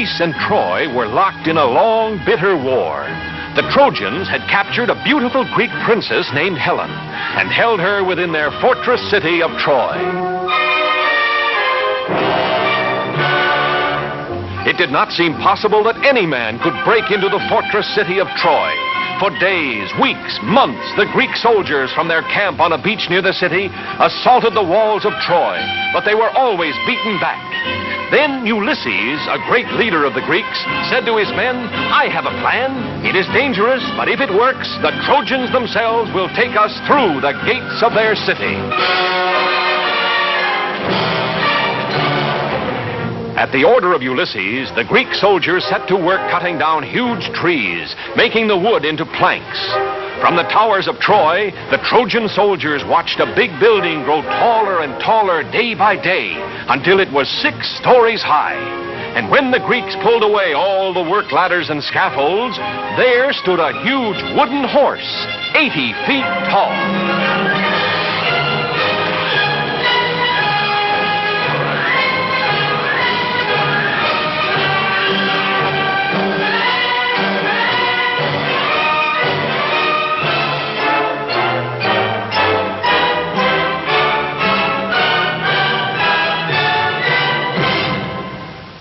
Greece and Troy were locked in a long, bitter war. The Trojans had captured a beautiful Greek princess named Helen and held her within their fortress city of Troy. It did not seem possible that any man could break into the fortress city of Troy. For days, weeks, months, the Greek soldiers from their camp on a beach near the city assaulted the walls of Troy, but they were always beaten back. Then Ulysses, a great leader of the Greeks, said to his men, "I have a plan. It is dangerous, but if it works, the Trojans themselves will take us through the gates of their city." At the order of Ulysses, the Greek soldiers set to work cutting down huge trees, making the wood into planks. From the towers of Troy, the Trojan soldiers watched a big building grow taller and taller day by day until it was 6 stories high. And when the Greeks pulled away all the work ladders and scaffolds, there stood a huge wooden horse, 80 feet tall.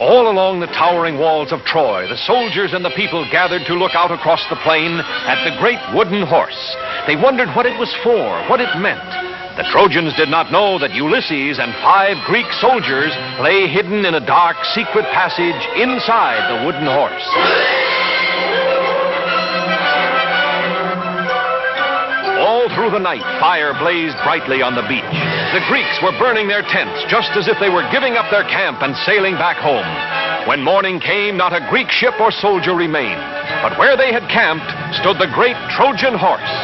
All along the towering walls of Troy, the soldiers and the people gathered to look out across the plain at the great wooden horse. They wondered what it was for, what it meant. The Trojans did not know that Ulysses and 5 Greek soldiers lay hidden in a dark, secret passage inside the wooden horse. All through the night, fire blazed brightly on the beach. The Greeks were burning their tents just as if they were giving up their camp and sailing back home. When morning came, not a Greek ship or soldier remained. But where they had camped stood the great Trojan horse.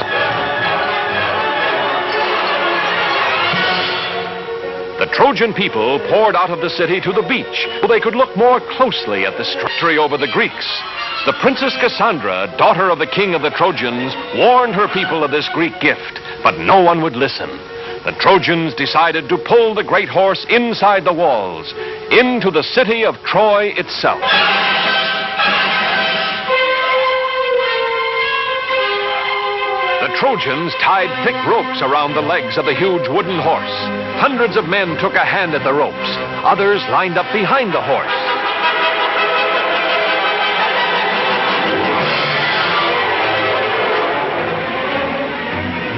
The Trojan people poured out of the city to the beach so they could look more closely at the victory over the Greeks. The Princess Cassandra, daughter of the king of the Trojans, warned her people of this Greek gift, but no one would listen. The Trojans decided to pull the great horse inside the walls, into the city of Troy itself. The Trojans tied thick ropes around the legs of the huge wooden horse. Hundreds of men took a hand at the ropes. Others lined up behind the horse.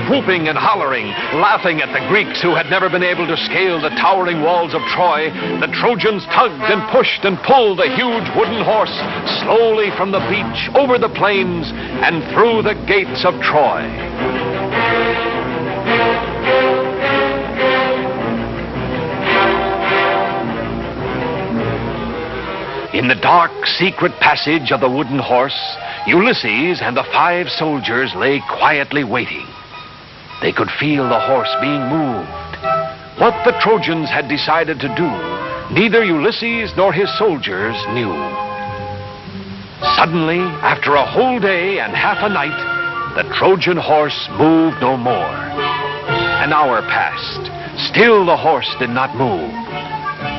Whooping and hollering, laughing at the Greeks who had never been able to scale the towering walls of Troy, the Trojans tugged and pushed and pulled the huge wooden horse slowly from the beach, over the plains, and through the gates of Troy. In the dark, secret passage of the wooden horse, Ulysses and the 5 soldiers lay quietly waiting. They could feel the horse being moved. What the Trojans had decided to do, neither Ulysses nor his soldiers knew. Suddenly, after a whole day and half a night, the Trojan horse moved no more. An hour passed. Still the horse did not move.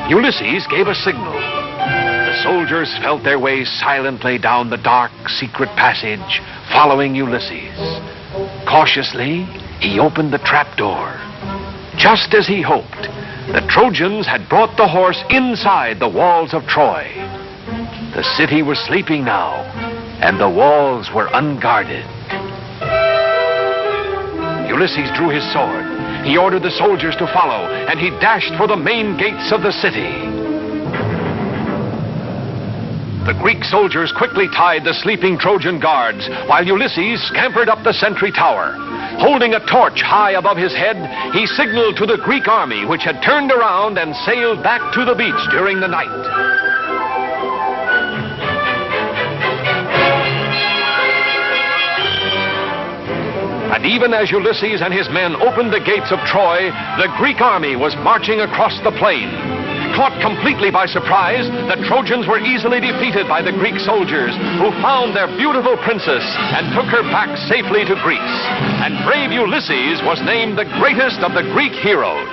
Ulysses gave a signal. The soldiers felt their way silently down the dark, secret passage, following Ulysses. Cautiously, he opened the trapdoor. Just as he hoped, the Trojans had brought the horse inside the walls of Troy. The city was sleeping now, and the walls were unguarded. Ulysses drew his sword. He ordered the soldiers to follow, and he dashed for the main gates of the city. The Greek soldiers quickly tied the sleeping Trojan guards, while Ulysses scampered up the sentry tower. Holding a torch high above his head, he signaled to the Greek army, which had turned around and sailed back to the beach during the night. And even as Ulysses and his men opened the gates of Troy, the Greek army was marching across the plain. Caught completely by surprise, the Trojans were easily defeated by the Greek soldiers, who found their beautiful princess and took her back safely to Greece. And brave Ulysses was named the greatest of the Greek heroes.